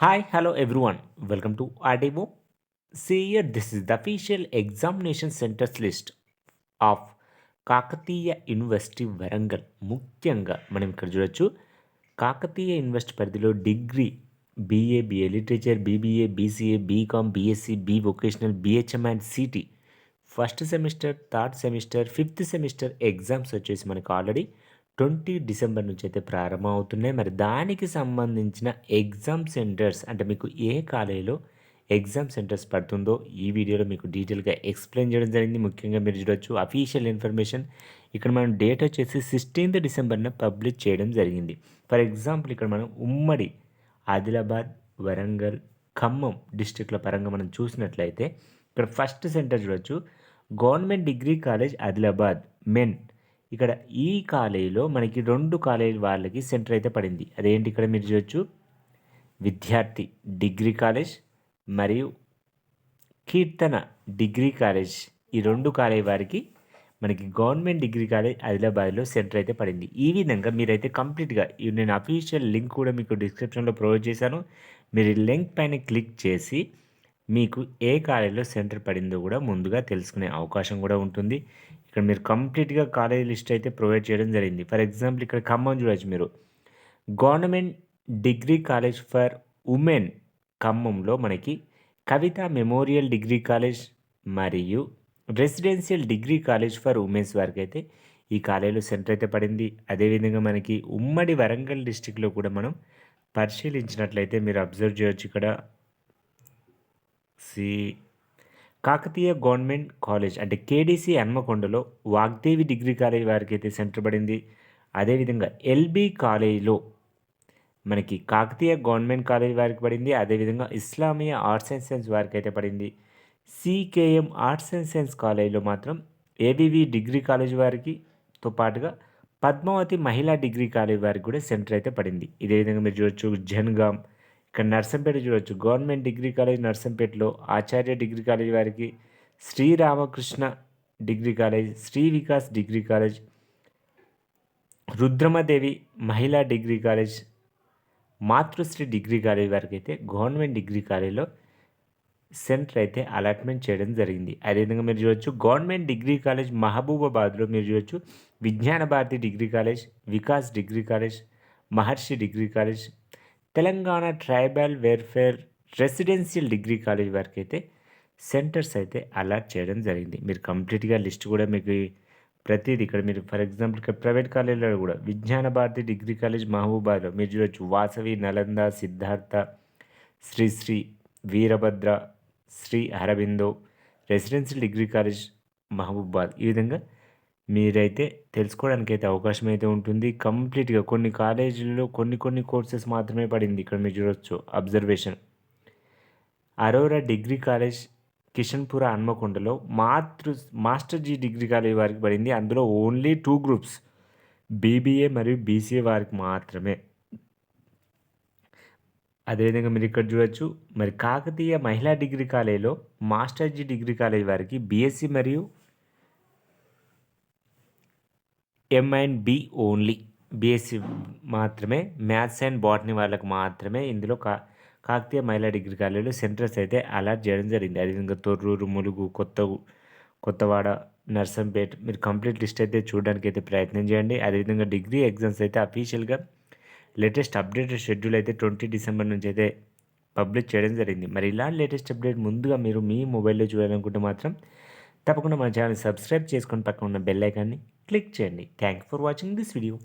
Hi, hello everyone. Welcome to Ademo. See here, this is the official examination centers list of Kakatiya university Warangal. ముఖ్యంగా మనం ఇక్కడ చూడొచ్చు Kakatiya university పరిధిలో degree BA, BA literature, BBA, BCA, BCom, BSc, B vocational, BHM and CT first semester, third semester, fifth semester exams వచ్చేసి మనకు already 20 December నుంచి అయితే ప్రారంభం అవుతున్నాయి. మరి దానికి సంబంధించిన ఎగ్జామ్ సెంటర్స్ అంటే మీకు ఏ కాలేజీలో ఎగ్జామ్ సెంటర్స్ పడుతుందో ఈ వీడియోలో మీకు డీటెయిల్గా ఎక్స్ప్లెయిన్ చేయడం జరిగింది. ముఖ్యంగా మీరు చూడొచ్చు అఫీషియల్ ఇన్ఫర్మేషన్ ఇక్కడ మనం డేట్ వచ్చేసి 16th డిసెంబర్న పబ్లిష్ చేయడం జరిగింది. ఫర్ ఎగ్జాంపుల్ ఇక్కడ మనం ఉమ్మడి ఆదిలాబాద్, వరంగల్, ఖమ్మం డిస్టిక్ల పరంగా మనం చూసినట్లయితే ఇక్కడ ఫస్ట్ సెంటర్ చూడొచ్చు government degree college Adilabad men. ఇక్కడ ఈ కాలేజీలో మనకి 2 కాలేజీ వాళ్ళకి సెంటర్ అయితే పడింది. అదేంటి ఇక్కడ మీరు చూడొచ్చు విద్యార్థి డిగ్రీ కాలేజ్ మరియు కీర్తన డిగ్రీ కాలేజ్. ఈ 2 కాలేజీ వారికి మనకి గవర్నమెంట్ డిగ్రీ కాలేజ్ ఆదిలాబాద్లో సెంటర్ అయితే పడింది. ఈ విధంగా మీరైతే కంప్లీట్గా నేను అఫీషియల్ లింక్ కూడా మీకు డిస్క్రిప్షన్లో ప్రొవైడ్ చేశాను. మీరు ఈ లింక్ పైన క్లిక్ చేసి మీకు ఏ కాలేజీలో సెంటర్ పడిందో కూడా ముందుగా తెలుసుకునే అవకాశం కూడా ఉంటుంది. ఇక్కడ మీరు కంప్లీట్గా కాలేజీ లిస్ట్ అయితే ప్రొవైడ్ చేయడం జరిగింది. ఫర్ ఎగ్జాంపుల్ ఇక్కడ ఖమ్మం చూడొచ్చు మీరు government degree college for women ఖమ్మంలో మనకి కవిత మెమోరియల్ డిగ్రీ కాలేజ్ మరియు residential degree college for women's వారికి అయితే ఈ కాలేజీలో సెంటర్ అయితే పడింది. అదేవిధంగా మనకి ఉమ్మడి వరంగల్ డిస్టిక్లో కూడా మనం పరిశీలించినట్లయితే మీరు అబ్జర్వ్ చేయొచ్చు ఇక్కడ కాకతీయ గవర్నమెంట్ కాలేజ్ అంటే కేడీసీ హన్మకొండలో వాగ్దేవి డిగ్రీ కాలేజ్ వారికి అయితే సెంటర్ పడింది. అదేవిధంగా ఎల్బీ కాలేజ్లో మనకి కాకతీయ గవర్నమెంట్ కాలేజ్ వారికి పడింది. అదేవిధంగా ఇస్లామియా ఆర్ట్స్ అండ్ సైన్స్ వారికి అయితే పడింది. సికేఎం ఆర్ట్స్ అండ్ సైన్స్ కాలేజ్లో మాత్రం ఏబీవీ డిగ్రీ కాలేజ్ వారికితో పాటుగా పద్మావతి మహిళా డిగ్రీ కాలేజ్ వారికి కూడా సెంటర్ అయితే పడింది. ఇదే విధంగా మీరు చూడొచ్చు జన్గాం ఇక్కడ నర్సంపేట చూడొచ్చు గవర్నమెంట్ డిగ్రీ కాలేజ్ నర్సంపేటలో ఆచార్య డిగ్రీ కాలేజ్ వారికి Sriramakrishna degree college, Sri Vikas degree college, Rudramadevi మహిళా degree college, Matrusri degree college వారికి అయితే గవర్నమెంట్ డిగ్రీ కాలేజ్లో సెంటర్ అయితే అలాట్మెంట్ చేయడం జరిగింది. అదేవిధంగా మీరు చూడొచ్చు గవర్నమెంట్ డిగ్రీ కాలేజ్ మహబూబాబాద్లో మీరు చూడొచ్చు Vignana Bharathi degree college, Vikas degree college, Maharshi degree college, Telangana tribal welfare residential degree college వారికి అయితే సెంటర్స్ అయితే అలాట్ చేయడం జరిగింది. మీరు కంప్లీట్గా లిస్ట్ కూడా మీకు ప్రతిదీ ఇక్కడ మీరు ఫర్ ఎగ్జాంపుల్ ఇక్కడ ప్రైవేట్ కాలేజీలో కూడా విజ్ఞాన భారతి డిగ్రీ కాలేజ్ మహబూబాద్లో మీరు చూడొచ్చు Vasavi, Nalanda, Siddhartha, Sri Veerabhadra, Sri Aurobindo residential degree college Mahabubabad. ఈ విధంగా మీరైతే తెలుసుకోవడానికి అయితే అవకాశం అయితే ఉంటుంది. కంప్లీట్గా కొన్ని కాలేజీల్లో కొన్ని కోర్సెస్ మాత్రమే పడింది. ఇక్కడ మీరు చూడొచ్చు observation Aurora degree college Kishanpura హన్మకొండలో మాస్టర్ జీ డిగ్రీ కాలేజ్ వారికి పడింది. అందులో ఓన్లీ 2 గ్రూప్స్ బీబీఏ మరియు బీసీఏ వారికి మాత్రమే. అదేవిధంగా మీరు ఇక్కడ చూడొచ్చు మరి కాకతీయ మహిళా డిగ్రీ కాలేజ్లో మాస్టర్ జీ డిగ్రీ కాలేజ్ వారికి బీఎస్సీ మరియు M&B ఓన్లీ బీఎస్సీ మాత్రమే, మ్యాథ్స్ అండ్ బాటనీ వాళ్ళకి మాత్రమే ఇందులో కాకతీయ మహిళా డిగ్రీ కాలేజీలో సెంటర్స్ అయితే అలాట్ చేయడం జరిగింది. అదేవిధంగా తొర్రూరు, ములుగు, కొత్తవాడ, నర్సంపేట్ మీరు కంప్లీట్ లిస్ట్ అయితే చూడడానికి అయితే ప్రయత్నం చేయండి. అదేవిధంగా డిగ్రీ ఎగ్జామ్స్ అయితే అఫీషియల్గా లేటెస్ట్ అప్డేటెడ్ షెడ్యూల్ అయితే 20 డిసెంబర్ నుంచి అయితే పబ్లిష్ చేయడం జరిగింది. మరి ఇలాంటి లేటెస్ట్ అప్డేట్ ముందుగా మీరు మీ మొబైల్లో చూడాలనుకుంటే మాత్రం తప్పకుండా మన ఛానల్ సబ్స్క్రైబ్ చేసుకొని పక్కన ఉన్న బెల్ ఐకాన్ని క్లిక్ చేయండి. Thank you for watching this video.